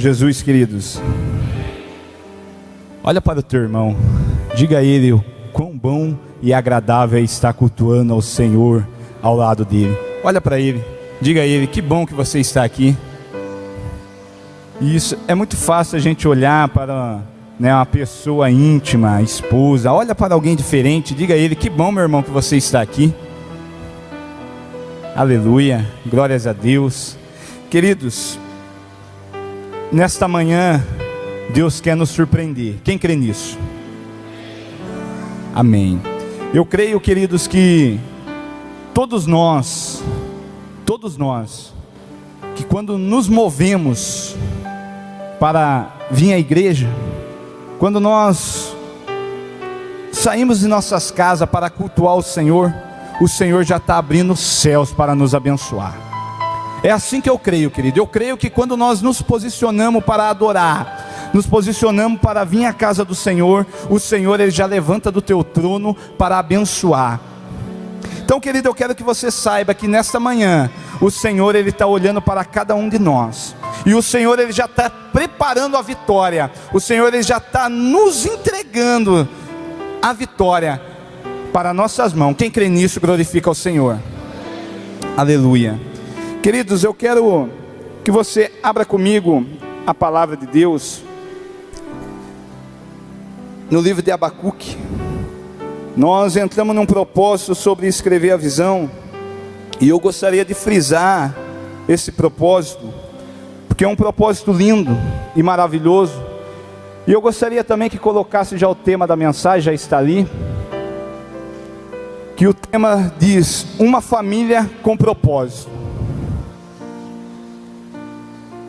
Jesus, queridos, olha para o teu irmão, diga a ele o quão bom e agradável é estar cultuando ao Senhor ao lado dele. Olha para ele, diga a ele, que bom que você está aqui. Isso, é muito fácil a gente olhar para uma pessoa íntima, esposa, olha para alguém diferente, diga a ele, que bom, meu irmão, que você está aqui. Aleluia, glórias a Deus. Queridos, nesta manhã, Deus quer nos surpreender. Quem crê nisso? Amém. Eu creio, queridos, que todos nós, que quando nos movemos para vir à igreja, quando nós saímos de nossas casas para cultuar o Senhor já está abrindo os céus para nos abençoar. É assim que eu creio, querido. Eu creio que quando nós nos posicionamos para adorar, nos posicionamos para vir à casa do Senhor, o Senhor ele já levanta do teu trono para abençoar. Então, querido, eu quero que você saiba que nesta manhã o Senhor ele está olhando para cada um de nós, e o Senhor ele já está preparando a vitória. O Senhor ele já está nos entregando a vitória para nossas mãos. Quem crê nisso glorifica ao Senhor. Aleluia. Queridos, eu quero que você abra comigo a palavra de Deus no livro de Abacuque. Nós entramos num propósito sobre escrever a visão, e eu gostaria de frisar esse propósito, porque é um propósito lindo e maravilhoso. E eu gostaria também que colocasse já o tema da mensagem, já está ali, que o tema diz, uma família com propósito.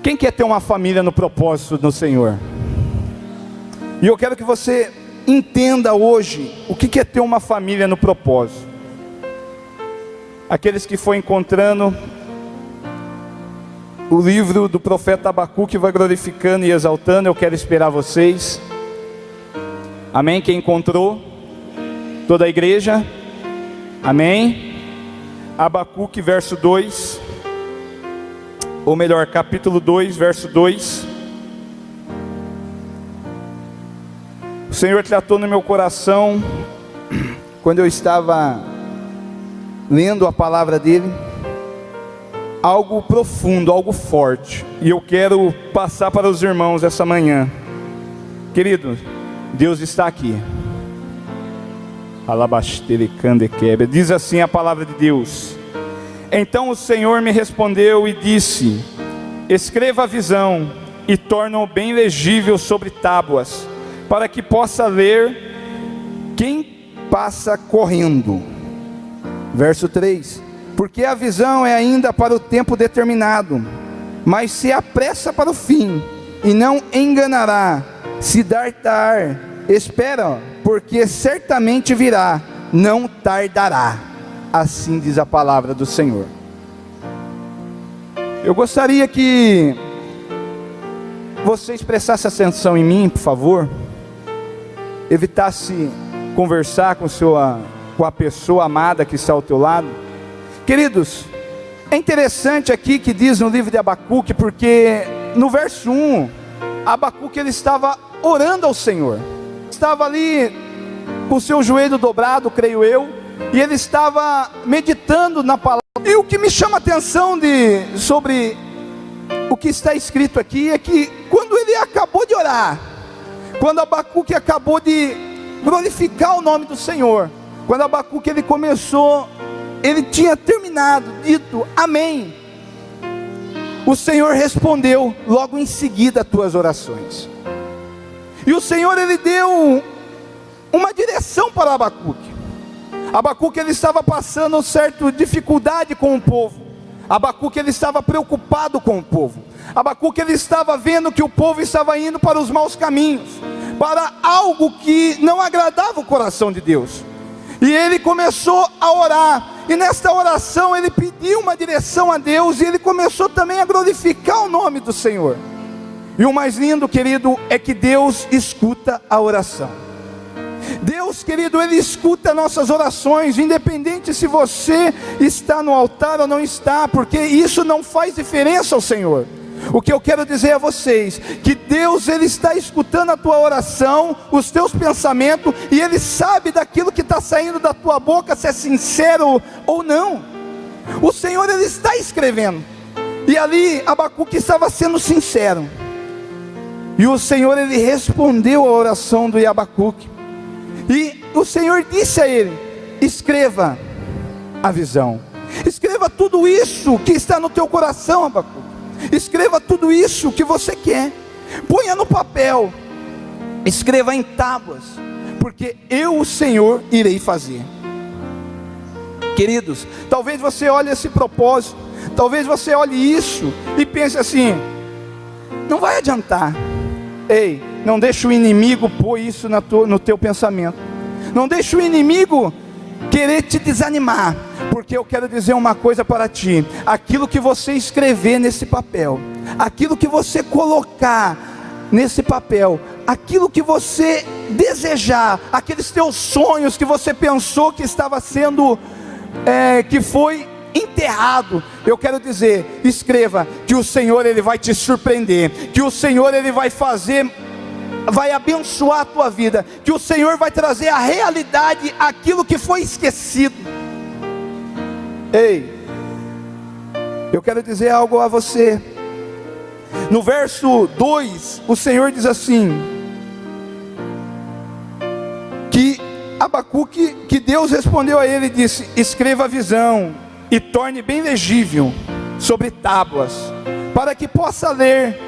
Quem quer ter uma família no propósito do Senhor? E eu quero que você entenda hoje o que é ter uma família no propósito. Aqueles que foram encontrando o livro do profeta Abacuque, vai glorificando e exaltando, eu quero esperar vocês. Amém? Quem encontrou? Toda a igreja? Amém? Abacuque verso 2, ou melhor, capítulo 2, verso 2. O Senhor tratou no meu coração, quando eu estava lendo a palavra dele, algo profundo, algo forte, e eu quero passar para os irmãos essa manhã. Querido, Deus está aqui. Diz assim a palavra de Deus: então o Senhor me respondeu e disse, escreva a visão e torna-o bem legível sobre tábuas, para que possa ler quem passa correndo. Verso 3, porque a visão é ainda para o tempo determinado, mas se apressa para o fim, e não enganará. Se dar, espera, porque certamente virá, não tardará. Assim diz a palavra do Senhor. Eu gostaria que vocês prestassem atenção em mim, por favor. Evitasse conversar com a pessoa amada que está ao teu lado. Queridos, é interessante aqui que diz no livro de Abacuque, porque no verso 1, Abacuque ele estava orando ao Senhor, estava ali com o seu joelho dobrado, creio eu, e ele estava meditando na palavra. E o que me chama a atenção sobre o que está escrito aqui, é que quando ele acabou de orar, quando Abacuque acabou de glorificar o nome do Senhor, quando Abacuque ele começou, ele tinha terminado, dito amém, o Senhor respondeu logo em seguida as tuas orações. E o Senhor ele deu uma direção para Abacuque. Abacuque ele estava passando certa dificuldade com o povo. Abacuque ele estava preocupado com o povo. Abacuque ele estava vendo que o povo estava indo para os maus caminhos, para algo que não agradava o coração de Deus. E ele começou a orar, e nesta oração ele pediu uma direção a Deus, e ele começou também a glorificar o nome do Senhor. E o mais lindo, querido, é que Deus escuta a oração. Deus, querido, ele escuta nossas orações, independente se você está no altar ou não está, porque isso não faz diferença ao Senhor. O que eu quero dizer a vocês, que Deus, Ele está escutando a tua oração, os teus pensamentos, e Ele sabe daquilo que está saindo da tua boca, se é sincero ou não. O Senhor, Ele está escrevendo, e ali Abacuque estava sendo sincero, e o Senhor, Ele respondeu a oração do Abacuque, e o Senhor disse a ele: escreva a visão, escreva tudo isso que está no teu coração, Abacuque. Escreva tudo isso que você quer, ponha no papel, escreva em tábuas, porque eu, o Senhor, irei fazer. Queridos, talvez você olhe esse propósito, talvez você olhe isso e pense assim: não vai adiantar. Ei, não deixe o inimigo pôr isso no teu pensamento, não deixe o inimigo querer te desanimar, porque eu quero dizer uma coisa para ti: aquilo que você escrever nesse papel, aquilo que você colocar nesse papel, aquilo que você desejar, aqueles teus sonhos que você pensou que estava sendo, que foi enterrado, eu quero dizer, escreva, que o Senhor, Ele vai te surpreender, que o Senhor, Ele vai fazer, vai abençoar a tua vida, que o Senhor vai trazer à realidade aquilo que foi esquecido. Ei, eu quero dizer algo a você. No verso 2, o Senhor diz assim, que Abacuque, que Deus respondeu a ele e disse: escreva a visão e torne bem legível sobre tábuas, para que possa ler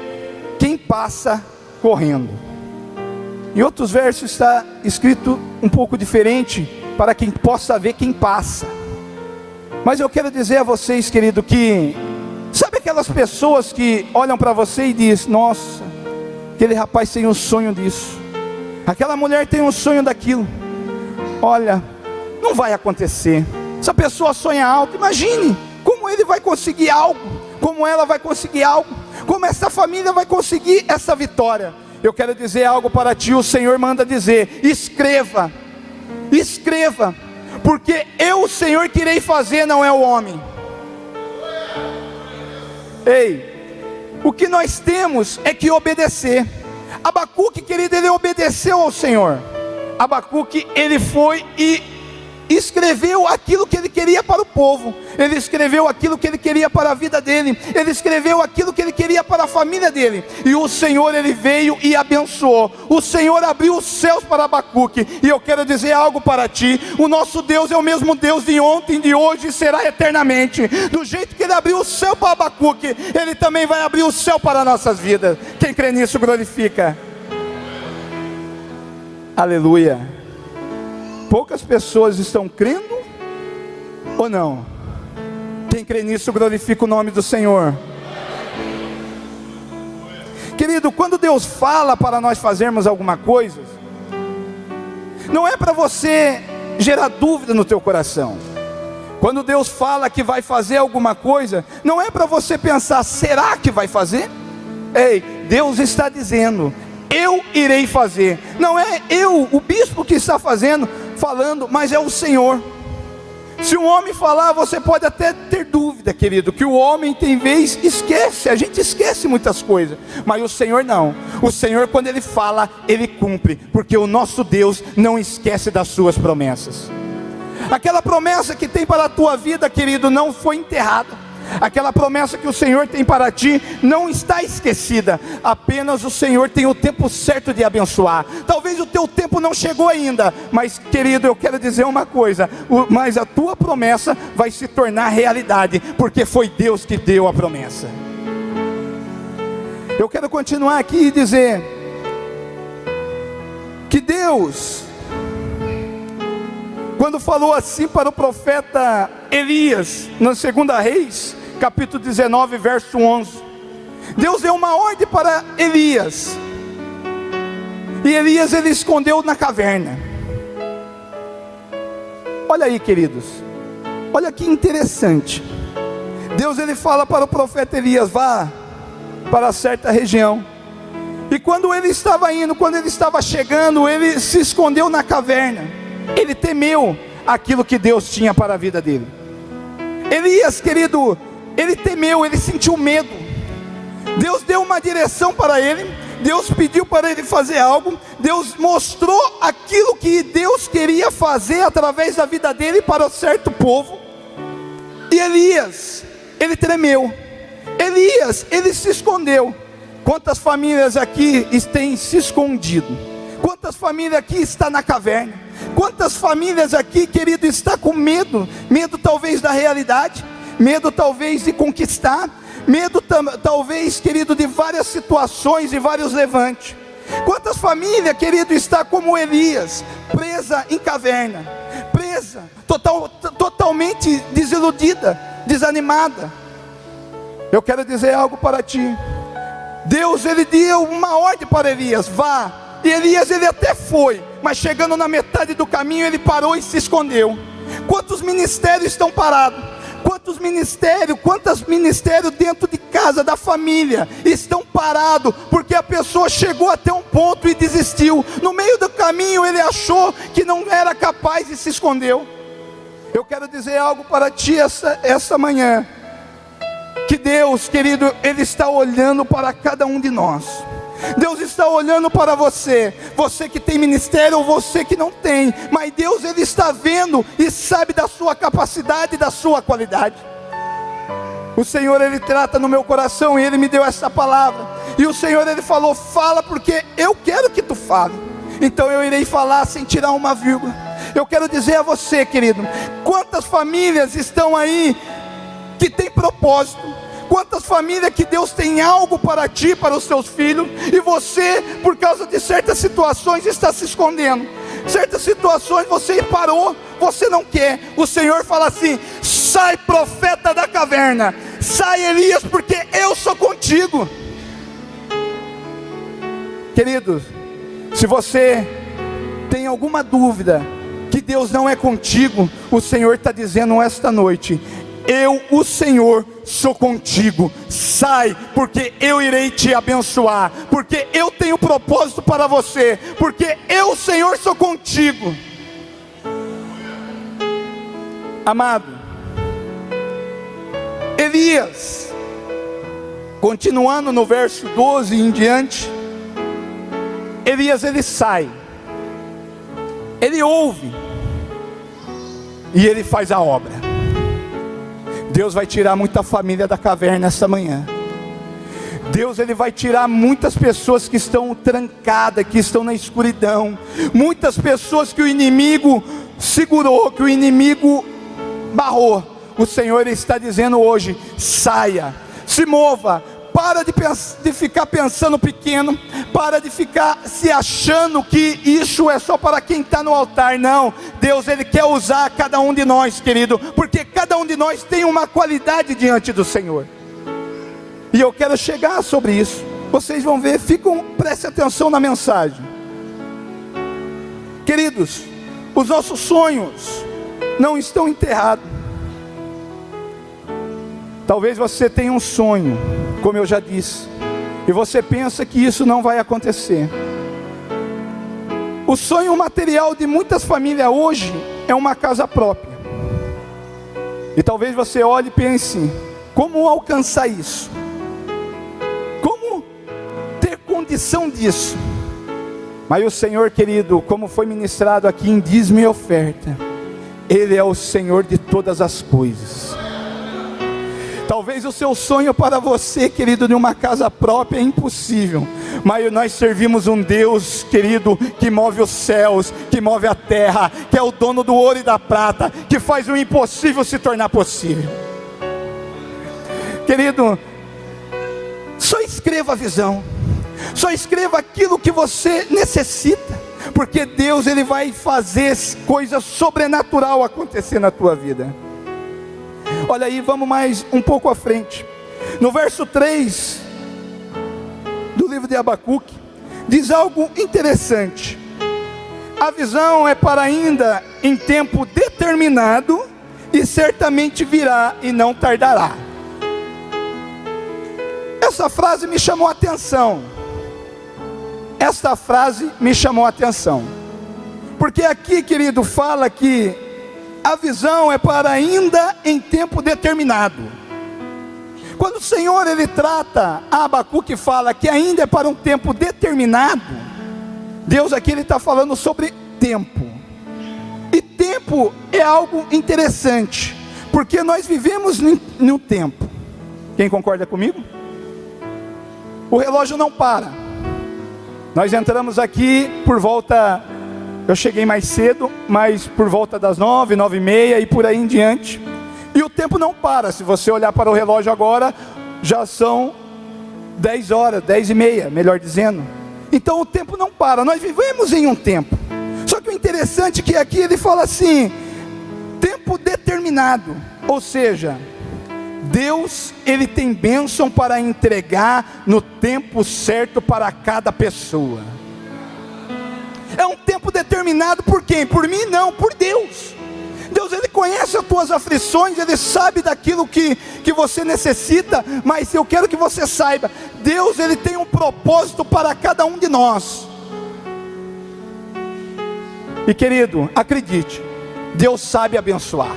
quem passa correndo. Em outros versos está escrito um pouco diferente, para quem possa ver quem passa. Mas eu quero dizer a vocês, querido, que sabe aquelas pessoas que olham para você e dizem: nossa, aquele rapaz tem um sonho disso, aquela mulher tem um sonho daquilo, olha, não vai acontecer. Essa pessoa sonha alto, imagine como ele vai conseguir algo, como ela vai conseguir algo, como essa família vai conseguir essa vitória. Eu quero dizer algo para ti, o Senhor manda dizer: escreva, escreva, porque eu, o Senhor, que irei fazer, não é o homem. Ei, o que nós temos é que obedecer. Abacuque, querido, ele obedeceu ao Senhor. Abacuque, ele foi e escreveu aquilo que ele queria para o povo, ele escreveu aquilo que ele queria para a vida dele, ele escreveu aquilo que ele queria para a família dele, e o Senhor, ele veio e abençoou. O Senhor abriu os céus para Abacuque, e eu quero dizer algo para ti: o nosso Deus é o mesmo Deus de ontem, de hoje e será eternamente. Do jeito que ele abriu o céu para Abacuque, ele também vai abrir o céu para nossas vidas. Quem crê nisso glorifica. Aleluia. Poucas pessoas estão crendo ou não? Quem crê nisso glorifica o nome do Senhor. Querido, quando Deus fala para nós fazermos alguma coisa, não é para você gerar dúvida no teu coração. Quando Deus fala que vai fazer alguma coisa, não é para você pensar: será que vai fazer? Ei, Deus está dizendo: eu irei fazer. Não é eu, o bispo, que está falando, mas é o Senhor. Se um homem falar, você pode até ter dúvida, querido, que o homem tem vez esquece, a gente esquece muitas coisas, mas o Senhor não. O Senhor, quando Ele fala, Ele cumpre, porque o nosso Deus não esquece das suas promessas. Aquela promessa que tem para a tua vida, querido, não foi enterrada. Aquela promessa que o Senhor tem para ti não está esquecida. Apenas o Senhor tem o tempo certo de abençoar. Talvez o teu tempo não chegou ainda, mas, querido, eu quero dizer uma coisa: mas a tua promessa vai se tornar realidade, porque foi Deus que deu a promessa. Eu quero continuar aqui e dizer que Deus, quando falou assim para o profeta Elias, na 2 Reis, capítulo 19, verso 11, Deus deu uma ordem para Elias, e Elias, ele escondeu na caverna. Olha aí, queridos, olha que interessante. Deus, ele fala para o profeta Elias: vá para certa região. E quando ele estava indo, quando ele estava chegando, ele se escondeu na caverna. Ele temeu aquilo que Deus tinha para a vida dele. Elias, querido, ele temeu, ele sentiu medo. Deus deu uma direção para ele, Deus pediu para ele fazer algo, Deus mostrou aquilo que Deus queria fazer através da vida dele para um certo povo. E Elias, ele tremeu. Elias, ele se escondeu. Quantas famílias aqui têm se escondido? Quantas famílias aqui estão na caverna? Quantas famílias aqui, querido, está com medo? Medo talvez da realidade, medo talvez de conquistar, medo talvez, querido, de várias situações e vários levantes. Quantas famílias, querido, está como Elias, presa em caverna, presa, totalmente desiludida, desanimada. Eu quero dizer algo para ti. Deus, ele deu uma ordem para Elias, vá. E Elias, ele até foi, mas chegando na metade do caminho, ele parou e se escondeu. Quantos ministérios estão parados? Quantos ministérios dentro de casa, da família, estão parados, porque a pessoa chegou até um ponto e desistiu. No meio do caminho ele achou que não era capaz e se escondeu. Eu quero dizer algo para ti essa manhã, que Deus, querido, ele está olhando para cada um de nós. Deus está olhando para você, você que tem ministério ou você que não tem, mas Deus, ele está vendo e sabe da sua capacidade e da sua qualidade. O Senhor, ele trata no meu coração e ele me deu essa palavra, e o Senhor, ele falou, fala porque eu quero que tu fale. Então eu irei falar sem tirar uma vírgula. Eu quero dizer a você, querido, quantas famílias estão aí que tem propósito, quantas famílias que Deus tem algo para ti, para os seus filhos, e você, por causa de certas situações, está se escondendo. Certas situações você parou, você não quer. O Senhor fala assim, sai profeta da caverna, sai Elias, porque eu sou contigo. Queridos, se você tem alguma dúvida que Deus não é contigo, o Senhor está dizendo esta noite, eu, o Senhor, sou contigo, sai, porque eu irei te abençoar, porque eu tenho propósito para você, porque eu, Senhor, sou contigo. Amado, Elias, continuando no verso 12 em diante, Elias, ele sai, ele ouve, e ele faz a obra. Deus vai tirar muita família da caverna essa manhã. Deus, ele vai tirar muitas pessoas que estão trancadas, que estão na escuridão. Muitas pessoas que o inimigo segurou, que o inimigo barrou. O Senhor, ele está dizendo hoje, saia, se mova. Para de ficar pensando pequeno, para de ficar se achando que isso é só para quem está no altar. Não, Deus, ele quer usar cada um de nós, querido, porque cada um de nós tem uma qualidade diante do Senhor. E eu quero chegar sobre isso. Vocês vão ver, prestem atenção na mensagem. Queridos, os nossos sonhos não estão enterrados. Talvez você tenha um sonho, como eu já disse, e você pensa que isso não vai acontecer. O sonho material de muitas famílias hoje é uma casa própria. E talvez você olhe e pense, como alcançar isso? Como ter condição disso? Mas o Senhor, querido, como foi ministrado aqui em dízimo e oferta, Ele é o Senhor de todas as coisas. Talvez o seu sonho para você, querido, de uma casa própria é impossível, mas nós servimos um Deus, querido, que move os céus, que move a terra, que é o dono do ouro e da prata, que faz o impossível se tornar possível. Querido, só escreva a visão, só escreva aquilo que você necessita, porque Deus, ele vai fazer coisas sobrenatural acontecer na tua vida. Olha aí, vamos mais um pouco à frente. No verso 3 do livro de Abacuque, diz algo interessante. A visão é para ainda em tempo determinado, e certamente virá e não tardará. Essa frase me chamou a atenção. Esta frase me chamou a atenção. Porque aqui, querido, fala que a visão é para ainda em tempo determinado. Quando o Senhor ele trata a Abacuque, fala que ainda é para um tempo determinado, Deus aqui ele está falando sobre tempo. E tempo é algo interessante, porque nós vivemos no tempo. Quem concorda comigo? O relógio não para. Nós entramos aqui por volta, eu cheguei mais cedo, mas por volta das 9, 9h30 e por aí em diante. E o tempo não para. Se você olhar para o relógio agora, já são 10 horas, 10h30, melhor dizendo. Então o tempo não para. Nós vivemos em um tempo. Só que o interessante é que aqui ele fala assim, tempo determinado. Ou seja, Deus ele tem bênção para entregar no tempo certo para cada pessoa. É um tempo determinado por quem? Por mim não, por Deus. Deus ele conhece as tuas aflições, ele sabe daquilo que você necessita, mas eu quero que você saiba, Deus ele tem um propósito para cada um de nós. E querido, acredite, Deus sabe abençoar.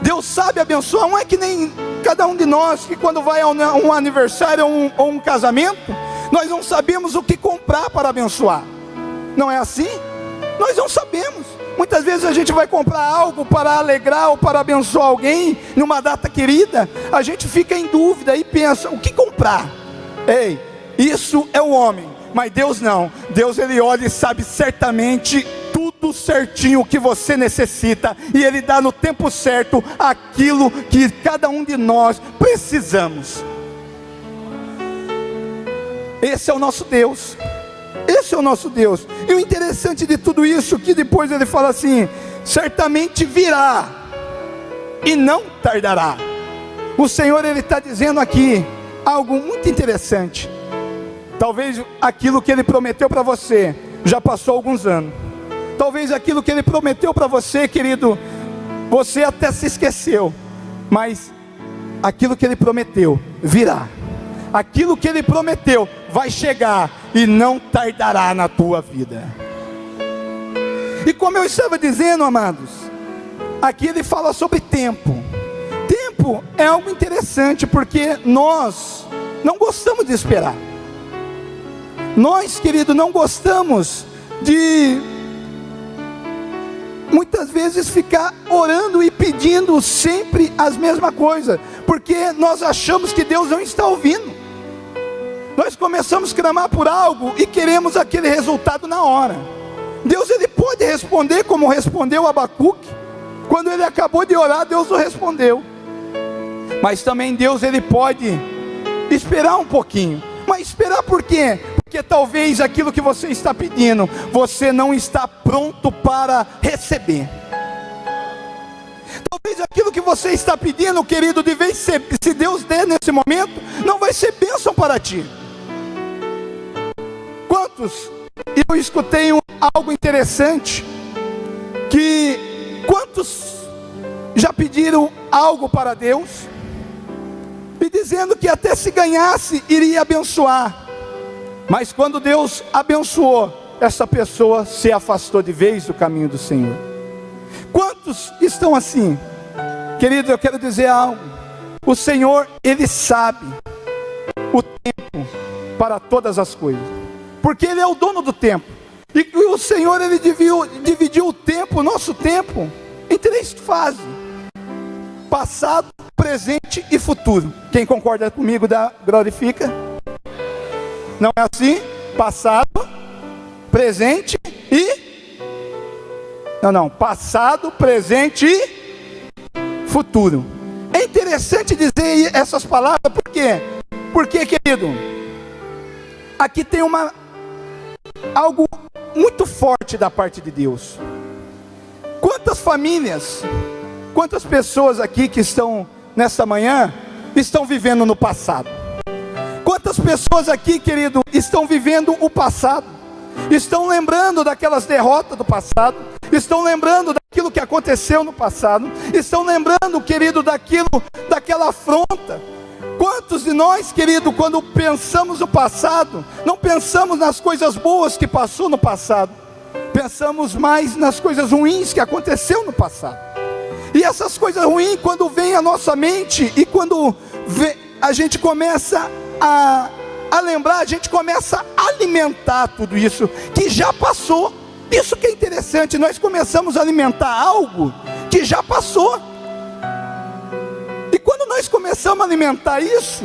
Deus sabe abençoar. Não é que nem cada um de nós que quando vai a um aniversário ou um casamento, nós não sabemos o que comprar para abençoar. Não é assim? Nós não sabemos. Muitas vezes a gente vai comprar algo para alegrar ou para abençoar alguém numa data querida, a gente fica em dúvida e pensa, o que comprar? Ei, isso é o homem, mas Deus não. Deus ele olha e sabe certamente tudo certinho que você necessita, e ele dá no tempo certo aquilo que cada um de nós precisamos. Esse é o nosso Deus. Esse é o nosso Deus. E o interessante de tudo isso, que depois ele fala assim, certamente virá e não tardará. O Senhor ele está dizendo aqui algo muito interessante. Talvez aquilo que ele prometeu para você já passou alguns anos. Talvez aquilo que ele prometeu para você, querido, você até se esqueceu. Mas aquilo que ele prometeu virá. Aquilo que ele prometeu vai chegar e não tardará na tua vida. E como eu estava dizendo, amados, aqui ele fala sobre tempo. Tempo é algo interessante, porque nós não gostamos de esperar. Nós, querido, não gostamos de muitas vezes ficar orando e pedindo sempre as mesmas coisas, porque nós achamos que Deus não está ouvindo. Nós começamos a clamar por algo e queremos aquele resultado na hora. Deus ele pode responder como respondeu Abacuque. Quando ele acabou de orar, Deus o respondeu. Mas também Deus ele pode esperar um pouquinho. Mas esperar por quê? Porque talvez aquilo que você está pedindo, você não está pronto para receber. Talvez aquilo que você está pedindo, querido, de vez se Deus der nesse momento, não vai ser bênção para ti. Quantos, eu escutei algo interessante, que quantos já pediram algo para Deus, e dizendo que até se ganhasse, iria abençoar, mas quando Deus abençoou, essa pessoa se afastou de vez do caminho do Senhor. Quantos estão assim? Querido, eu quero dizer algo, o Senhor, Ele sabe o tempo para todas as coisas, porque Ele é o dono do tempo, e o Senhor, Ele dividiu o tempo, o nosso tempo, em 3 fases: passado, presente e futuro. Quem concorda comigo, glorifica. Não é assim? Passado, presente e... Não, passado, presente e futuro. É interessante dizer essas palavras, por quê? Porque, querido, aqui tem algo muito forte da parte de Deus. Quantas famílias, quantas pessoas aqui que estão nessa manhã, estão vivendo no passado? Quantas pessoas aqui, querido, estão vivendo o passado? Estão lembrando daquelas derrotas do passado, estão lembrando daquilo que aconteceu no passado, estão lembrando, querido, daquela afronta. Quantos de nós, querido, quando pensamos no passado, não pensamos nas coisas boas que passou no passado, pensamos mais nas coisas ruins que aconteceu no passado. E essas coisas ruins, quando vêm à nossa mente, e quando a gente começa a lembrar, a gente começa a alimentar tudo isso que já passou. Isso que é interessante, nós começamos a alimentar algo que já passou. E quando nós começamos a alimentar isso,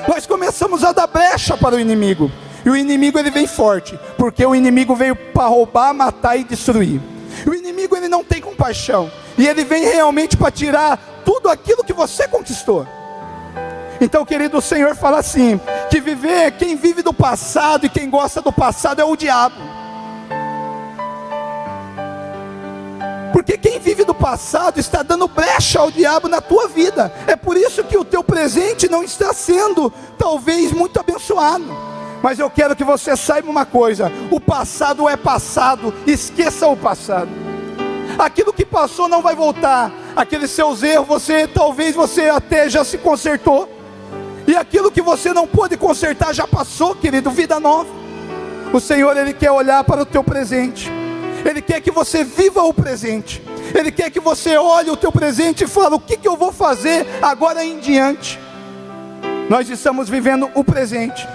nós começamos a dar brecha para o inimigo. E o inimigo, ele vem forte, porque o inimigo veio para roubar, matar e destruir. O inimigo, ele não tem compaixão, e ele vem realmente para tirar tudo aquilo que você conquistou. Então, querido, o Senhor fala assim, que quem vive do passado e quem gosta do passado é o diabo. Porque quem vive do passado está dando brecha ao diabo na tua vida. É por isso que o teu presente não está sendo, talvez, muito abençoado. Mas eu quero que você saiba uma coisa: o passado é passado, esqueça o passado. Aquilo que passou não vai voltar. Aqueles seus erros, talvez você até já se consertou. E aquilo que você não pôde consertar já passou, querido, vida nova. O Senhor, Ele quer olhar para o teu presente. Ele quer que você viva o presente. Ele quer que você olhe o teu presente e fale: o que eu vou fazer agora em diante? Nós estamos vivendo o presente.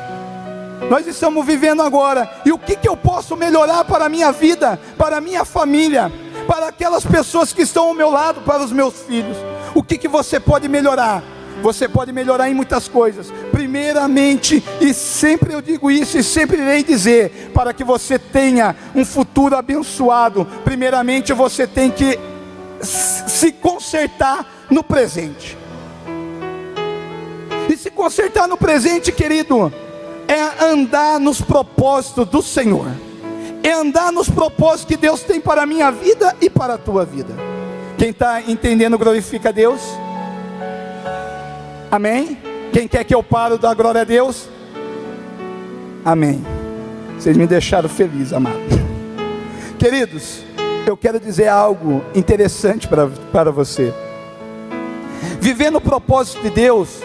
Nós estamos vivendo agora. E o que eu posso melhorar para a minha vida, para a minha família, para aquelas pessoas que estão ao meu lado, para os meus filhos? O que você pode melhorar? Você pode melhorar em muitas coisas. Primeiramente, e sempre eu digo isso e sempre irei dizer, para que você tenha um futuro abençoado, primeiramente você tem que se consertar no presente. E se consertar no presente, querido, é andar nos propósitos do Senhor. É andar nos propósitos que Deus tem para a minha vida e para a tua vida. Quem está entendendo, glorifica a Deus. Amém? Quem quer que eu pare, dá glória a Deus? Amém. Vocês me deixaram feliz, amado. Queridos, eu quero dizer algo interessante para você. Viver no propósito de Deus,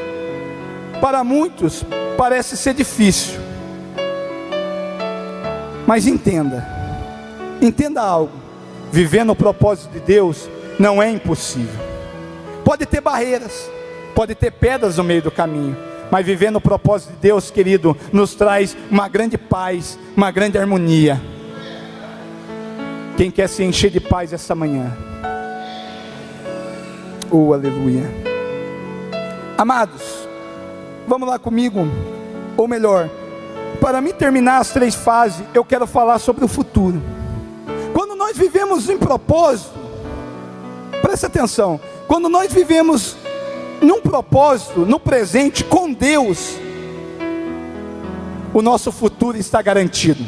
para muitos, parece ser difícil. Mas entenda algo: viver no propósito de Deus não é impossível. Pode ter barreiras, pode ter pedras no meio do caminho, mas viver no propósito de Deus, querido, nos traz uma grande paz, uma grande harmonia. Quem quer se encher de paz essa manhã? Oh, aleluia. Amados, vamos lá comigo. Ou melhor, para mim terminar as 3 fases, eu quero falar sobre o futuro. Quando nós vivemos em propósito, presta atenção, quando nós vivemos num propósito, no presente, com Deus, o nosso futuro está garantido.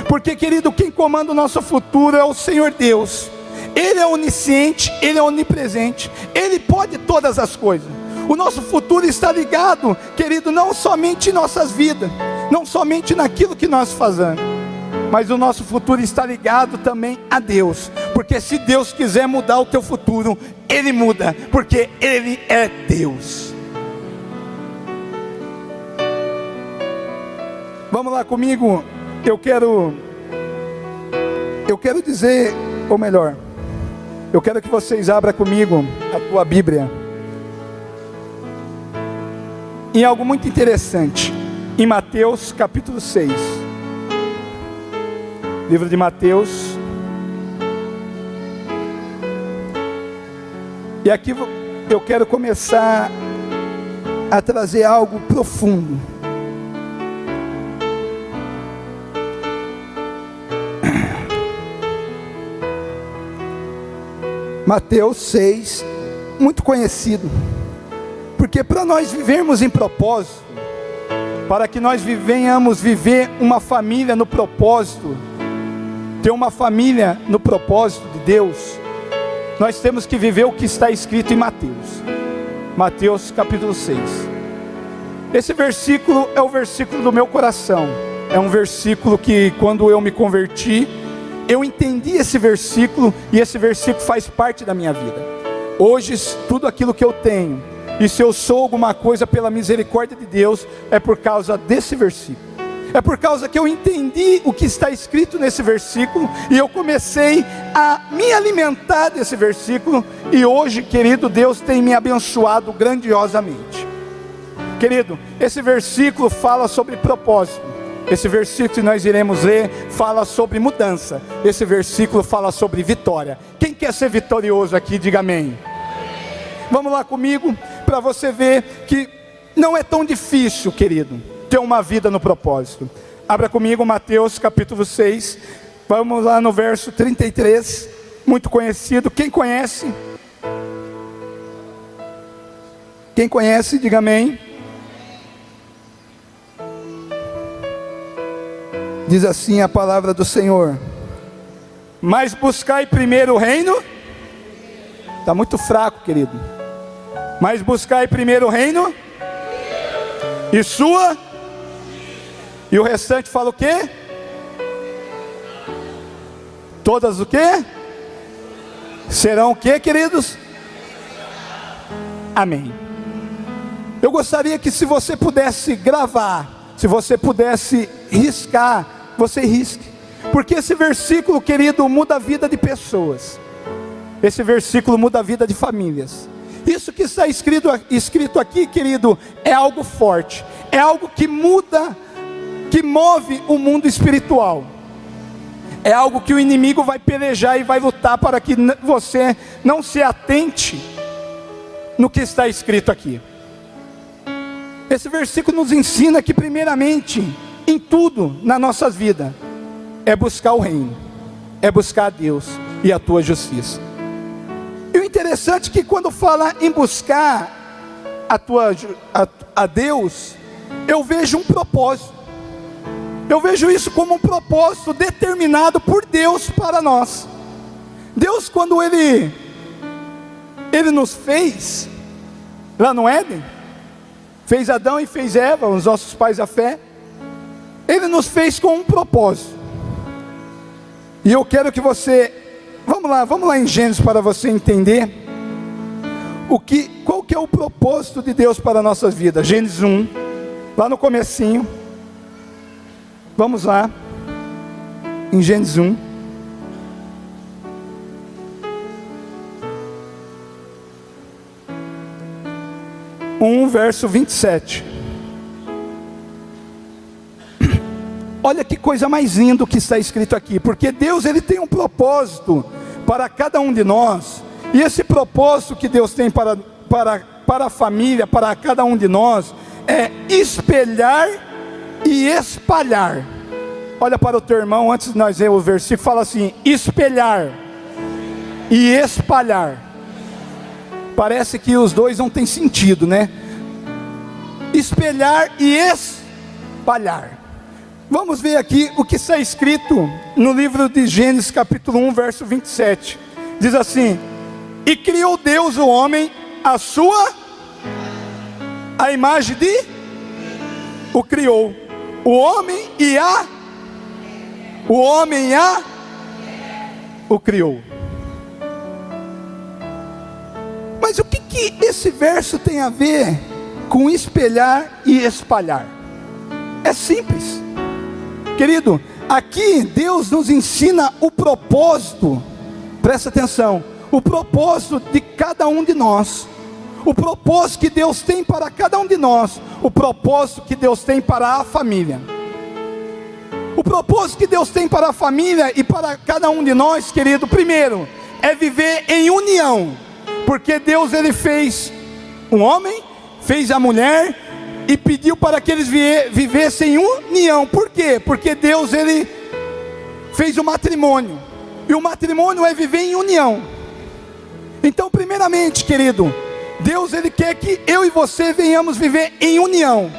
Porque, querido, quem comanda o nosso futuro é o Senhor Deus. Ele é onisciente, Ele é onipresente, Ele pode todas as coisas. O nosso futuro está ligado, querido, não somente em nossas vidas, não somente naquilo que nós fazemos, mas o nosso futuro está ligado também a Deus. Porque se Deus quiser mudar o teu futuro, Ele muda, porque Ele é Deus. Vamos lá comigo. Eu quero dizer, ou melhor, eu quero que vocês abram comigo a tua Bíblia em algo muito interessante, em Mateus capítulo 6. Livro de Mateus. E aqui eu quero começar a trazer algo profundo. Mateus 6, muito conhecido. Porque para nós vivermos em propósito, para que nós venhamos viver uma família no propósito, ter uma família no propósito de Deus, nós temos que viver o que está escrito em Mateus. Mateus capítulo 6. Esse versículo é o versículo do meu coração. É um versículo que, quando eu me converti, eu entendi esse versículo, e esse versículo faz parte da minha vida. Hoje, tudo aquilo que eu tenho, e se eu sou alguma coisa pela misericórdia de Deus, é por causa desse versículo. É por causa que eu entendi o que está escrito nesse versículo, e eu comecei a me alimentar desse versículo, e hoje, querido, Deus tem me abençoado grandiosamente. Querido, esse versículo fala sobre propósito. Esse versículo que nós iremos ler fala sobre mudança. Esse versículo fala sobre vitória. Quem quer ser vitorioso aqui, diga amém. Vamos lá comigo, para você ver que não é tão difícil, querido, ter uma vida no propósito. Abra comigo Mateus capítulo 6. Vamos lá no verso 33. Muito conhecido. Quem conhece? Quem conhece, diga amém. Diz assim a palavra do Senhor: mas buscai primeiro o reino. Está muito fraco, querido. Mas buscai primeiro o reino e sua. E o restante fala o quê? Todas o quê? Serão o quê, queridos? Amém. Eu gostaria que, se você pudesse gravar, se você pudesse riscar, você risque. Porque esse versículo, querido, muda a vida de pessoas. Esse versículo muda a vida de famílias. Isso que está escrito aqui, querido, é algo forte. É algo que muda, que move o mundo espiritual. É algo que o inimigo vai pelejar e vai lutar para que você não se atente no que está escrito aqui. Esse versículo nos ensina que, primeiramente, em tudo na nossa vida, é buscar o reino, é buscar a Deus e a tua justiça. E o interessante é que, quando fala em buscar a Deus, eu vejo um propósito. Eu vejo isso como um propósito determinado por Deus para nós. Deus, quando Ele nos fez, lá no Éden, fez Adão e fez Eva, os nossos pais da fé, Ele nos fez com um propósito. E eu quero que você, vamos lá em Gênesis para você entender qual que é o propósito de Deus para a nossa vida. Gênesis 1, lá no comecinho. Vamos lá, em Gênesis 1. Verso 27. Olha que coisa mais linda que está escrito aqui. Porque Deus, Ele tem um propósito para cada um de nós. E esse propósito que Deus tem para a família, para cada um de nós, é espelhar e espalhar. Olha para o teu irmão, antes de nós ler o versículo, fala assim: espelhar e espalhar. Parece que os dois não têm sentido, né? Espelhar e espalhar. Vamos ver aqui o que está escrito no livro de Gênesis capítulo 1, verso 27. Diz assim: e criou Deus o homem a imagem de o criou. O homem o criou. Mas o que esse verso tem a ver com espelhar e espalhar? É simples, querido. Aqui Deus nos ensina o propósito. Presta atenção. O propósito de cada um de nós. O propósito que Deus tem para cada um de nós. O propósito que Deus tem para a família. O propósito que Deus tem para a família e para cada um de nós, querido, primeiro, é viver em união. Porque Deus, Ele fez um homem, fez a mulher e pediu para que eles vivessem em união. Por quê? Porque Deus, Ele fez o matrimônio. E o matrimônio é viver em união. Então, primeiramente, querido, Deus, Ele quer que eu e você venhamos viver em união.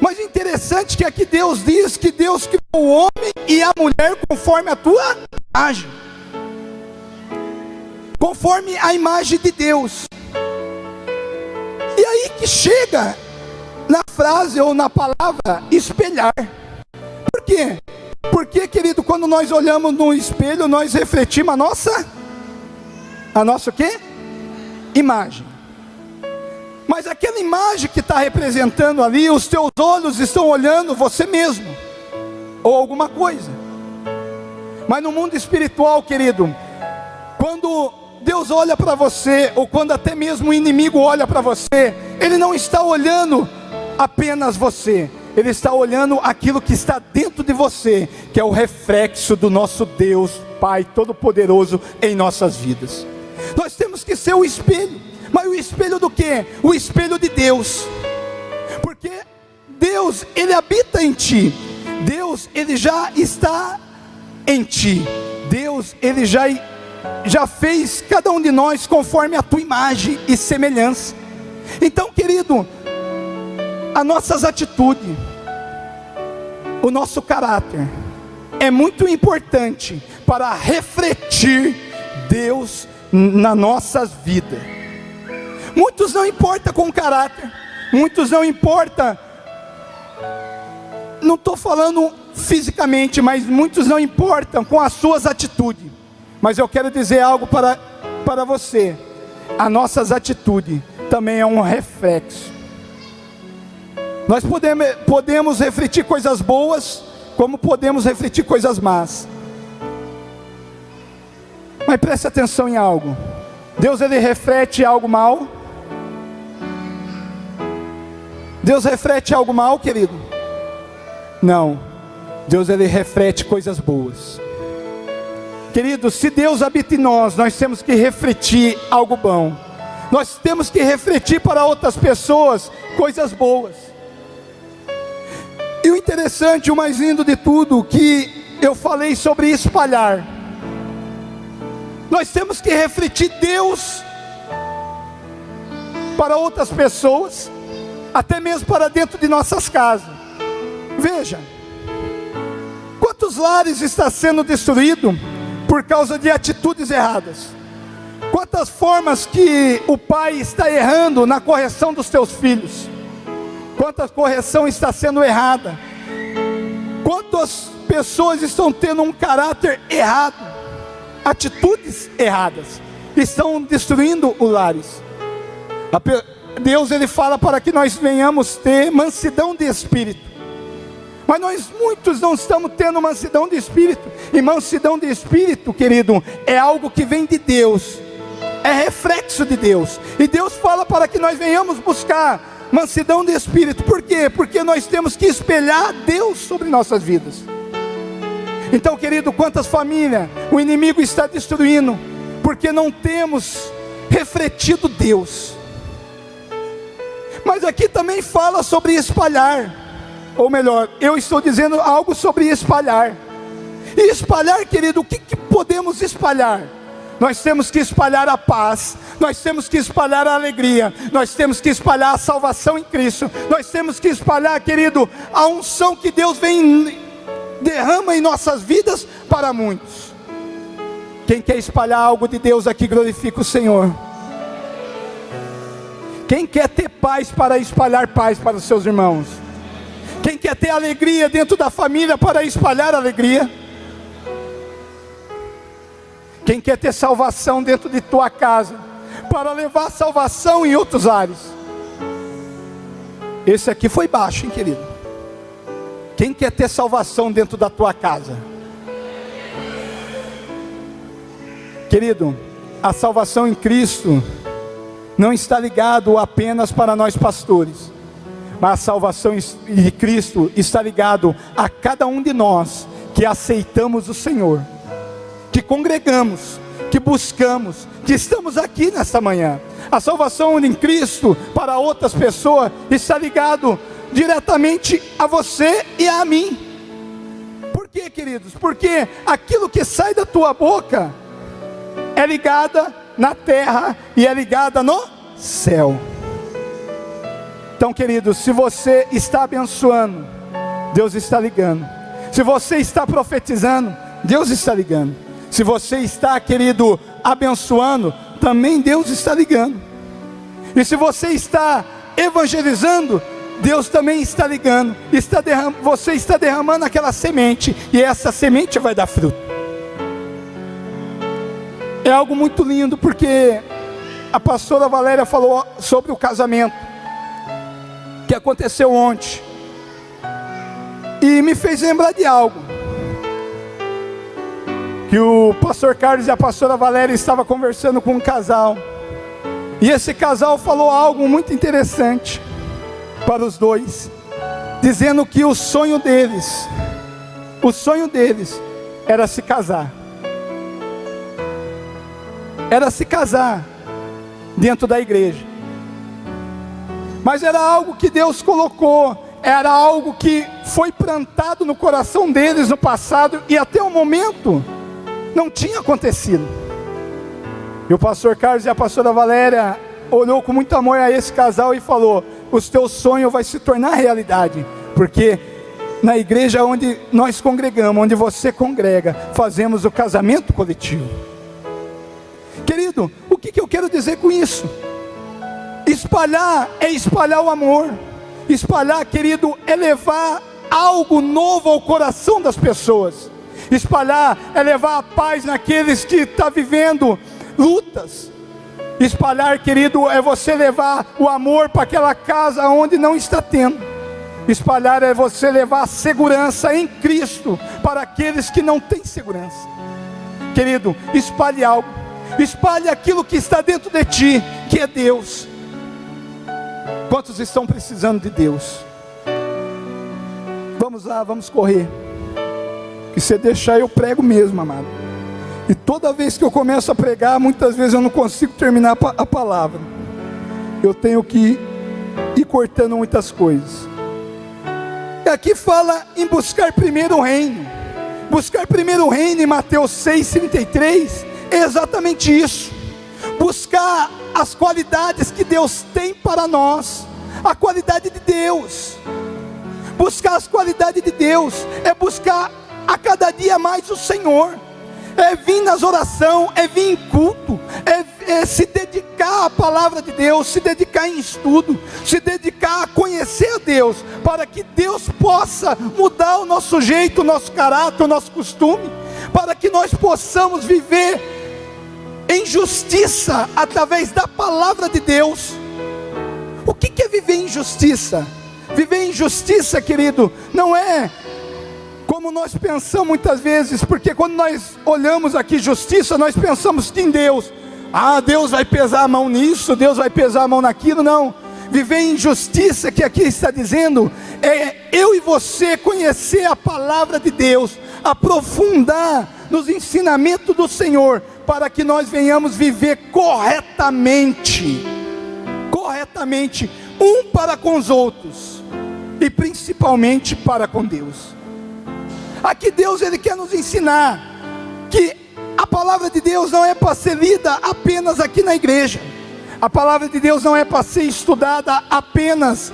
Mas interessante que aqui Deus diz que Deus criou o homem e a mulher conforme a tua imagem, conforme a imagem de Deus. E aí que chega na frase ou na palavra espelhar. Por quê? Porque, querido, quando nós olhamos no espelho, nós refletimos a nossa o quê? Imagem. Mas aquela imagem que está representando ali, os teus olhos estão olhando você mesmo. ou alguma coisa. Mas no mundo espiritual, querido, quando Deus olha para você, ou quando até mesmo o inimigo olha para você, Ele não está olhando apenas você, Ele está olhando aquilo que está dentro de você, que é o reflexo do nosso Deus Pai Todo-Poderoso em nossas vidas. Nós temos que ser o espelho, mas o espelho do quê? O espelho de Deus, porque Deus, Ele habita em ti, Deus, Ele já está em ti, Deus, Ele já fez cada um de nós conforme a tua imagem e semelhança. Então, querido, as nossas atitudes, o nosso caráter é muito importante para refletir Deus nas nossas vidas. Muitos não importam com o caráter, muitos não importam, não estou falando fisicamente, mas muitos não importam com as suas atitudes. Mas eu quero dizer algo para você: as nossas atitudes também é um reflexo. Nós podemos refletir coisas boas, como podemos refletir coisas más. Mas preste atenção em algo: Deus, Ele reflete algo mal? Deus reflete algo mal, querido? Não. Deus, Ele reflete coisas boas. Querido, se Deus habita em nós, nós temos que refletir algo bom. Nós temos que refletir para outras pessoas coisas boas. E o interessante, o mais lindo de tudo, que eu falei sobre espalhar. Nós temos que refletir Deus para outras pessoas, até mesmo para dentro de nossas casas. Veja, quantos lares está sendo destruído por causa de atitudes erradas? Quantas formas que o pai está errando na correção dos teus filhos? Quanta correção está sendo errada? Quantas pessoas estão tendo um caráter errado? Atitudes erradas estão destruindo os lares. Deus, Ele fala para que nós venhamos ter mansidão de espírito. Mas muitos não estamos tendo mansidão de espírito. E mansidão de espírito, querido, é algo que vem de Deus, é reflexo de Deus. E Deus fala para que nós venhamos buscar mansidão de espírito. Por quê? Porque nós temos que espelhar Deus sobre nossas vidas. Então, querido, quantas famílias o inimigo está destruindo, porque não temos refletido Deus. Mas aqui também fala sobre espalhar. Ou melhor, eu estou dizendo algo sobre espalhar. E espalhar, querido, o que podemos espalhar? Nós temos que espalhar a paz, nós temos que espalhar a alegria, nós temos que espalhar a salvação em Cristo, nós temos que espalhar, querido, a unção que Deus derrama em nossas vidas para muitos. Quem quer espalhar algo de Deus aqui, glorifica o Senhor. Quem quer ter paz para espalhar paz para os seus irmãos? Quem quer ter alegria dentro da família para espalhar alegria? Quem quer ter salvação dentro de tua casa para levar salvação em outros lares? Esse aqui foi baixo, hein, querido? Quem quer ter salvação dentro da tua casa? Querido, a salvação em Cristo não está ligado apenas para nós pastores, mas a salvação de Cristo está ligado a cada um de nós que aceitamos o Senhor, que congregamos, que buscamos, que estamos aqui nesta manhã. A salvação em Cristo para outras pessoas está ligado diretamente a você e a mim. Por quê, queridos? Porque aquilo que sai da tua boca é ligada na terra e é ligada no céu. Então, queridos, se você está abençoando, Deus está ligando. Se você está profetizando, Deus está ligando. Se você está, querido, abençoando, também Deus está ligando. E se você está evangelizando, Deus também está ligando. Você está derramando aquela semente, e essa semente vai dar fruto. É algo muito lindo, porque a pastora Valéria falou sobre o casamento que aconteceu ontem. E me fez lembrar de algo que o pastor Carlos e a pastora Valéria estavam conversando com um casal, e esse casal falou algo muito interessante para os dois, dizendo que o sonho deles era se casar. Era se casar dentro da igreja. Mas era algo que Deus colocou, era algo que foi plantado no coração deles no passado, e até o momento não tinha acontecido. E o pastor Carlos e a pastora Valéria olhou com muito amor a esse casal e falou: o teu sonho vai se tornar realidade, porque na igreja onde nós congregamos, onde você congrega, fazemos o casamento coletivo. Querido, o que eu quero dizer com isso? Espalhar é espalhar o amor. Espalhar, querido, é levar algo novo ao coração das pessoas. Espalhar é levar a paz naqueles que estão vivendo lutas. Espalhar, querido, é você levar o amor para aquela casa onde não está tendo. Espalhar é você levar a segurança em Cristo para aqueles que não têm segurança. Querido, espalhe algo. Espalhe aquilo que está dentro de ti, que é Deus. Quantos estão precisando de Deus? Vamos lá, vamos correr. Que se deixar eu prego mesmo, amado. E toda vez que eu começo a pregar, muitas vezes eu não consigo terminar a palavra. Eu tenho que ir cortando muitas coisas. E aqui fala em buscar primeiro o reino. Buscar primeiro o reino em Mateus 6,33 é exatamente isso. Buscar as qualidades que Deus tem para nós. A qualidade de Deus. Buscar as qualidades de Deus é buscar a cada dia mais o Senhor. É vir nas orações, é vir em culto, é se dedicar à palavra de Deus, se dedicar em estudo, se dedicar a conhecer a Deus, para que Deus possa mudar o nosso jeito, o nosso caráter, o nosso costume, para que nós possamos viver em justiça através da palavra de Deus. O que é viver em justiça? Viver em justiça, querido, não é como nós pensamos muitas vezes, porque quando nós olhamos aqui justiça, nós pensamos que em Deus, Deus vai pesar a mão nisso, Deus vai pesar a mão naquilo. Não, viver em justiça, que aqui está dizendo, é eu e você conhecer a palavra de Deus, aprofundar nos ensinamentos do Senhor, para que nós venhamos viver corretamente, um para com os outros, e principalmente para com Deus. Aqui Deus, Ele quer nos ensinar que a palavra de Deus não é para ser lida apenas aqui na igreja. A palavra de Deus não é para ser estudada apenas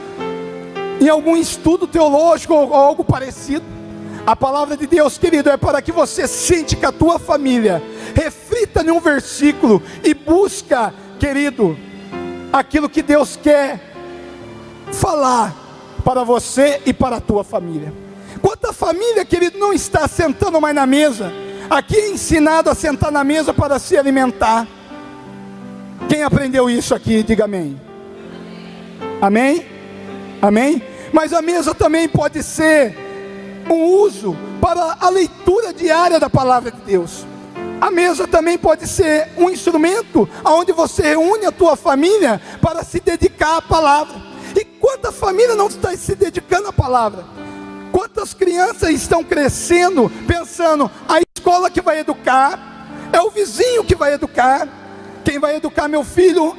em algum estudo teológico ou algo parecido. A palavra de Deus, querido, é para que você sente que a tua família reflita em um versículo e busca, querido, aquilo que Deus quer falar para você e para a tua família. Quanta família, querido, não está sentando mais na mesa? Aqui é ensinado a sentar na mesa para se alimentar. Quem aprendeu isso aqui, diga amém. Amém? Amém? Mas a mesa também pode ser um uso para a leitura diária da palavra de Deus. A mesa também pode ser um instrumento onde você reúne a tua família para se dedicar à palavra. E quanta família não está se dedicando à palavra? Quantas crianças estão crescendo pensando, a escola que vai educar, é o vizinho que vai educar, quem vai educar meu filho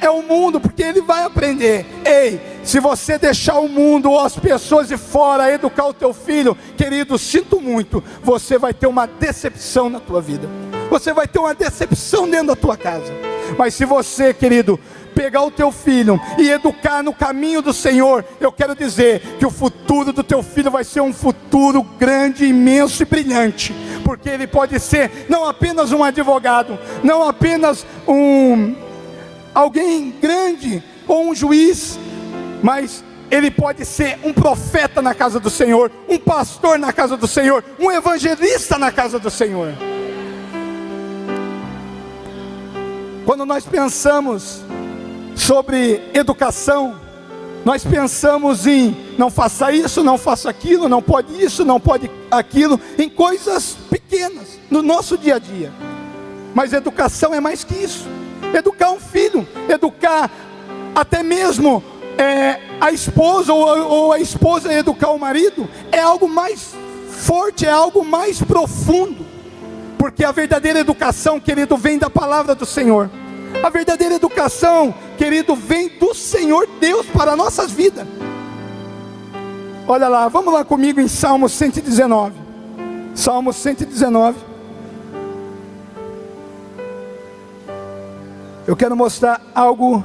é o mundo, porque ele vai aprender. Ei, se você deixar o mundo ou as pessoas de fora educar o teu filho, querido, sinto muito, você vai ter uma decepção na tua vida, você vai ter uma decepção dentro da tua casa. Mas se você, querido, pegar o teu filho e educar no caminho do Senhor, eu quero dizer que o futuro do teu filho vai ser um futuro grande, imenso e brilhante, porque ele pode ser não apenas um advogado, não apenas alguém grande ou um juiz, mas ele pode ser um profeta na casa do Senhor, um pastor na casa do Senhor, um evangelista na casa do Senhor. Quando nós pensamos sobre educação, nós pensamos em não faça isso, não faça aquilo, não pode isso, não pode aquilo, em coisas pequenas, no nosso dia a dia. Mas educação é mais que isso. Educar um filho, educar até mesmo a esposa, ou a esposa educar o marido, é algo mais forte, é algo mais profundo. Porque a verdadeira educação, querido, vem da palavra do Senhor. A verdadeira educação, querido, vem do Senhor Deus para as nossas vidas. Olha lá, vamos lá comigo em Salmo 119. Salmo 119. Eu quero mostrar algo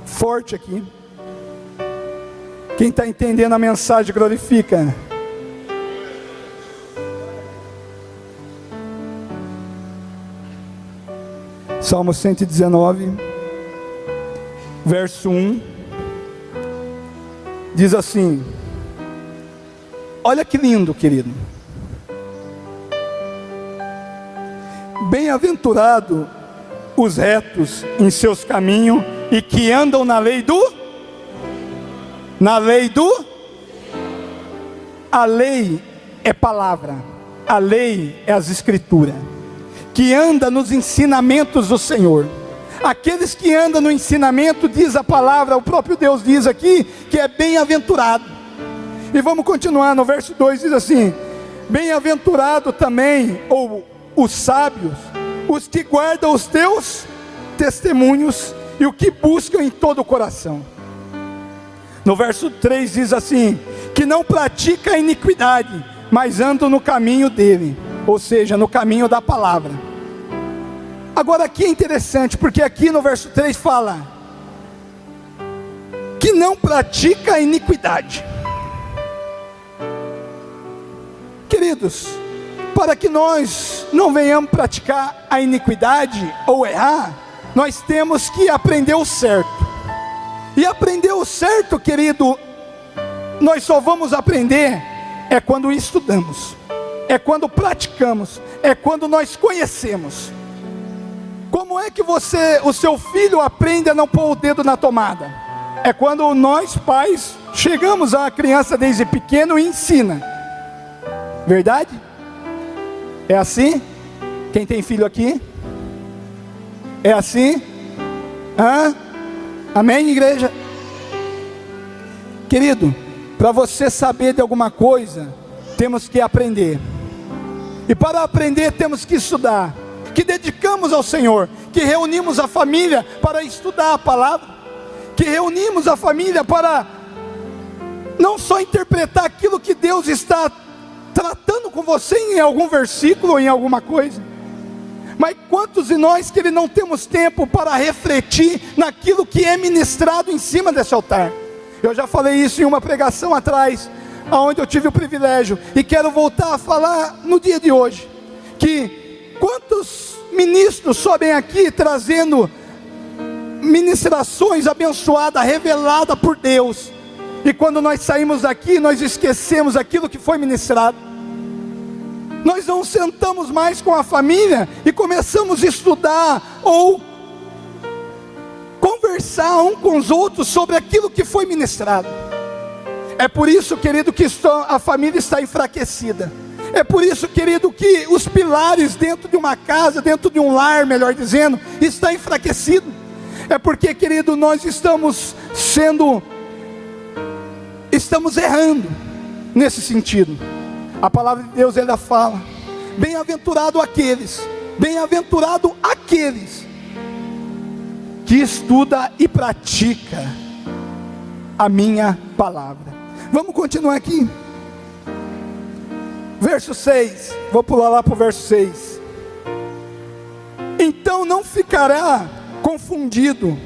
forte aqui. Quem está entendendo a mensagem, glorifica. Salmo 119, verso 1, diz assim, olha que lindo, querido. Bem-aventurado os retos em seus caminhos e que andam na lei do... A lei é palavra, a lei é as escrituras. Que anda nos ensinamentos do Senhor. Aqueles que andam no ensinamento, diz a palavra, o próprio Deus diz aqui, que é bem-aventurado. E vamos continuar no verso 2, diz assim, bem-aventurado também, ou os sábios, os que guardam os teus testemunhos, e o que buscam em todo o coração. No verso 3 diz assim, que não pratica a iniquidade, mas andam no caminho dele, ou seja, no caminho da palavra. Agora aqui é interessante, porque aqui no verso 3 fala, que não pratica a iniquidade. Queridos, para que nós não venhamos praticar a iniquidade ou errar, nós temos que aprender o certo. E aprender o certo, querido, nós só vamos aprender é quando estudamos, é quando praticamos, é quando nós conhecemos. Como é que o seu filho aprende a não pôr o dedo na tomada? É quando nós pais chegamos à criança desde pequeno e ensina. Verdade? É assim? Quem tem filho aqui? É assim? Amém, igreja? Querido, para você saber de alguma coisa, temos que aprender. E para aprender temos que estudar. Que dedicamos ao Senhor, que reunimos a família para estudar a palavra, que reunimos a família para não só interpretar aquilo que Deus está tratando com você em algum versículo ou em alguma coisa, mas quantos de nós que não temos tempo para refletir naquilo que é ministrado em cima desse altar? Eu já falei isso em uma pregação atrás, onde eu tive o privilégio, e quero voltar a falar no dia de hoje, que quantos ministros sobem aqui trazendo ministrações abençoadas, reveladas por Deus, e quando nós saímos daqui, nós esquecemos aquilo que foi ministrado. Nós não sentamos mais com a família e começamos a estudar ou conversar um com os outros sobre aquilo que foi ministrado. É por isso, querido, que a família está enfraquecida. É por isso, querido, que os pilares dentro de uma casa, dentro de um lar, melhor dizendo, está enfraquecido. É porque, querido, nós estamos errando nesse sentido. A palavra de Deus, ela fala, bem-aventurado aqueles que estuda e pratica a minha palavra. Vamos continuar aqui. Verso 6, vou pular lá para o verso 6. Então não ficará confundido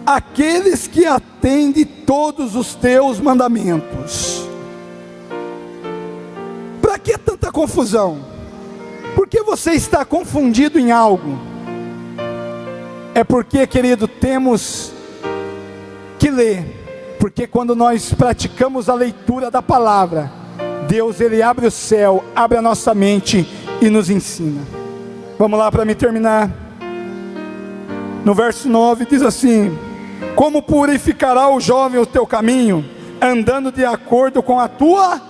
aqueles que atendem todos os teus mandamentos. Para que tanta confusão? Porque você está confundido em algo? É porque, querido, temos que ler, porque quando nós praticamos a leitura da palavra, Deus, Ele abre o céu, abre a nossa mente e nos ensina. Vamos lá para me terminar. No verso 9 diz assim, Como purificará o jovem o teu caminho? Andando de acordo com a tua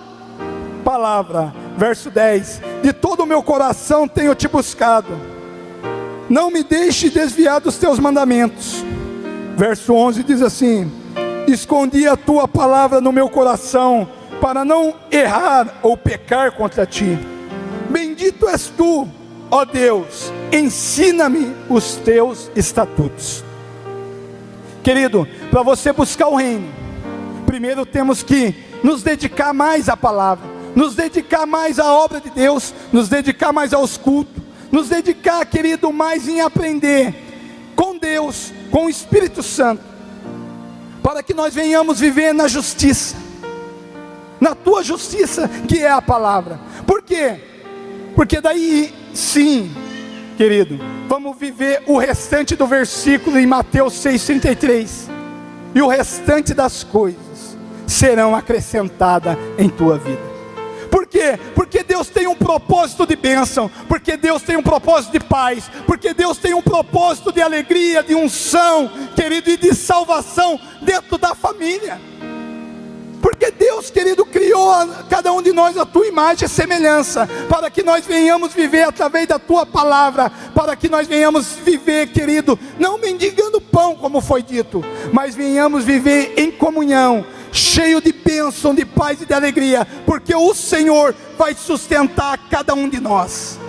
palavra. Verso 10: de todo o meu coração tenho te buscado, não me deixe desviar dos teus mandamentos. Verso 11 diz assim: escondi a tua palavra no meu coração, para não errar ou pecar contra ti. Bendito és tu, ó Deus, ensina-me os teus estatutos. Querido, para você buscar o reino, primeiro temos que nos dedicar mais à palavra, nos dedicar mais à obra de Deus, nos dedicar mais aos cultos, nos dedicar, querido, mais em aprender com Deus, com o Espírito Santo, para que nós venhamos viver na justiça, na tua justiça, que é a palavra. Por quê? Porque daí sim, querido, vamos viver o restante do versículo em Mateus 6,33. E o restante das coisas serão acrescentadas em tua vida. Por quê? Porque Deus tem um propósito de bênção, porque Deus tem um propósito de paz, porque Deus tem um propósito de alegria, de unção, querido, e de salvação dentro da família. Porque Deus, querido, criou cada um de nós a tua imagem e semelhança, para que nós venhamos viver através da tua palavra, para que nós venhamos viver, querido, não mendigando pão, como foi dito, mas venhamos viver em comunhão, cheio de bênção, de paz e de alegria, porque o Senhor vai sustentar cada um de nós.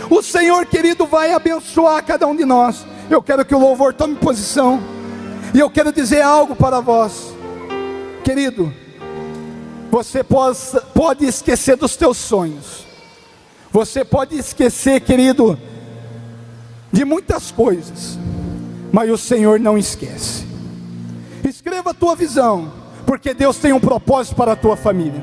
O Senhor, querido, vai abençoar cada um de nós. Eu quero que o louvor tome posição, e eu quero dizer algo para vós. Querido, você pode esquecer dos teus sonhos, você pode esquecer, querido, de muitas coisas, mas o Senhor não esquece. Escreva a tua visão, porque Deus tem um propósito para a tua família.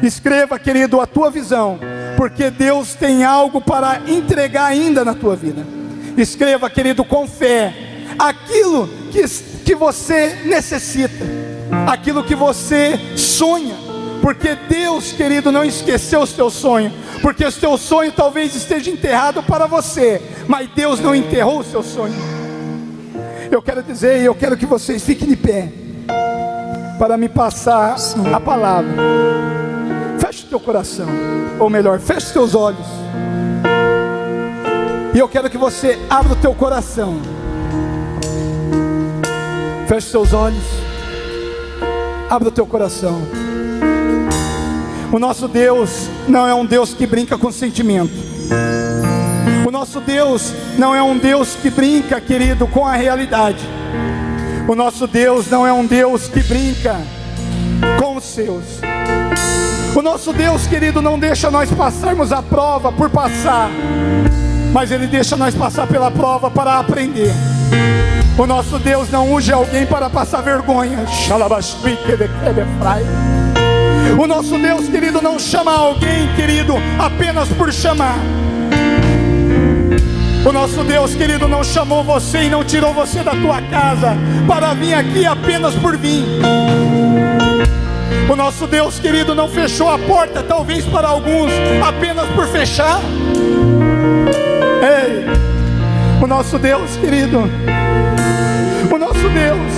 Escreva, querido, a tua visão, porque Deus tem algo para entregar ainda na tua vida. Escreva, querido, com fé, aquilo que você necessita, aquilo que você sonha, porque Deus, querido, não esqueceu os teus sonhos, porque os teus sonhos talvez esteja enterrado para você, mas Deus não enterrou o seu sonho. Eu quero dizer, e eu quero que vocês fiquem de pé, para me passar a palavra. Feche o teu coração, ou melhor, feche os teus olhos, e eu quero que você abra o teu coração. Feche os teus olhos, abra o teu coração. O nosso Deus não é um Deus que brinca com sentimento. O nosso Deus não é um Deus que brinca, querido, com a realidade. O nosso Deus não é um Deus que brinca com os seus. O nosso Deus, querido, não deixa nós passarmos a prova por passar, mas Ele deixa nós passar pela prova para aprender. O nosso Deus não unge alguém para passar vergonha. O nosso Deus, querido, não chama alguém, querido, apenas por chamar. O nosso Deus, querido, não chamou você e não tirou você da tua casa para vir aqui apenas por vir. O nosso Deus, querido, não fechou a porta, talvez para alguns, apenas por fechar. Ei, o nosso Deus, querido, o nosso Deus,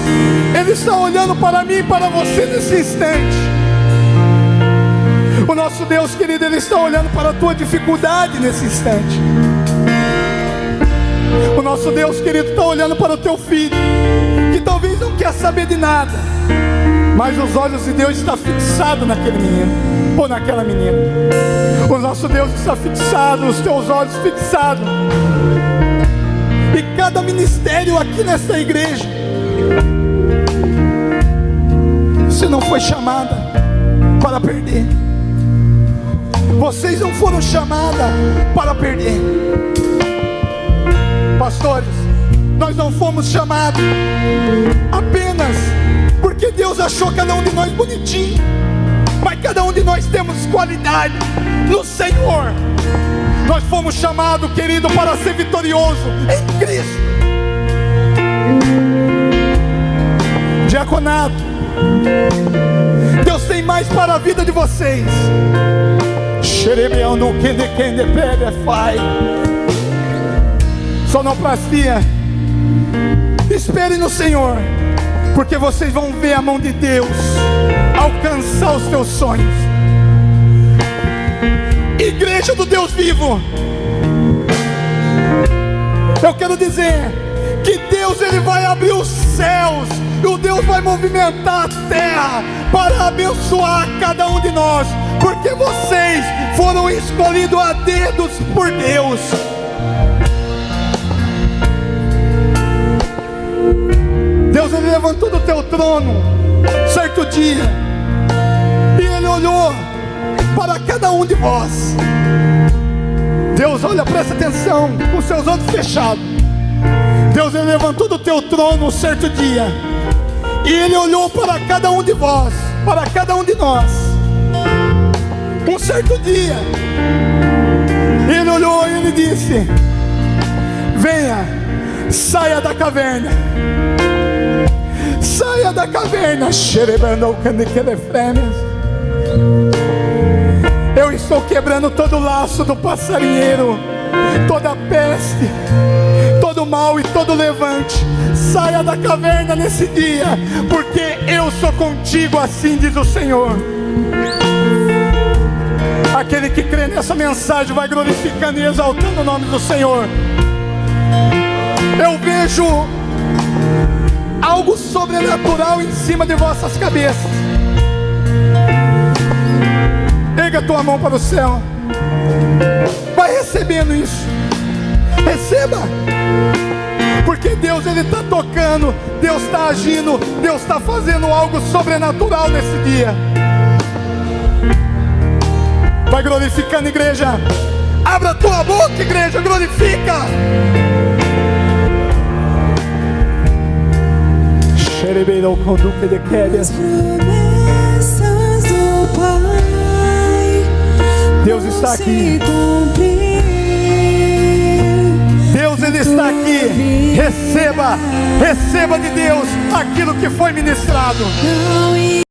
Ele está olhando para mim e para você nesse instante. O nosso Deus, querido, Ele está olhando para a tua dificuldade nesse instante. O nosso Deus, querido, está olhando para o teu filho, que talvez não quer saber de nada, mas os olhos de Deus estão fixados naquele menino, ou naquela menina. O nosso Deus está fixado, os teus olhos fixados. E cada ministério aqui nesta igreja, você não foi chamada para perder. Vocês não foram chamadas para perder. Pastores, nós não fomos chamados apenas porque Deus achou cada um de nós bonitinho, mas cada um de nós temos qualidade no Senhor. Nós fomos chamados, querido, para ser vitorioso em Cristo. Diaconato, Deus tem mais para a vida de vocês. Sonoplastia, Esperem no Senhor, porque vocês vão ver a mão de Deus alcançar os teus sonhos. Igreja do Deus vivo, eu quero dizer que Deus, Ele vai abrir os céus, e o Deus vai movimentar a terra para abençoar cada um de nós, porque vocês foram escolhidos a dedos por Deus. Deus, Ele levantou do teu trono certo dia, e Ele olhou para cada um de vós. Deus, olha, presta atenção, com seus olhos fechados. Deus, Ele levantou do teu trono um certo dia, e Ele olhou para cada um de vós, para cada um de nós. Um certo dia, Ele olhou e Ele disse: venha, saia da caverna. Saia da caverna. Eu estou quebrando todo o laço do passarinheiro, toda peste, todo mal e todo levante. Saia da caverna nesse dia, porque eu sou contigo, assim diz o Senhor. Aquele que crê nessa mensagem vai glorificando e exaltando o nome do Senhor. Eu vejo algo sobrenatural em cima de vossas cabeças. Erga a tua mão para o céu. Vai recebendo isso. Receba. Porque Deus, Ele está tocando, Deus está agindo, Deus está fazendo algo sobrenatural nesse dia. Vai glorificando, igreja. Abra a tua boca, igreja, glorifica. As promessas do Pai Deus está aqui. Deus, Ele está aqui. Receba, receba de Deus aquilo que foi ministrado. Não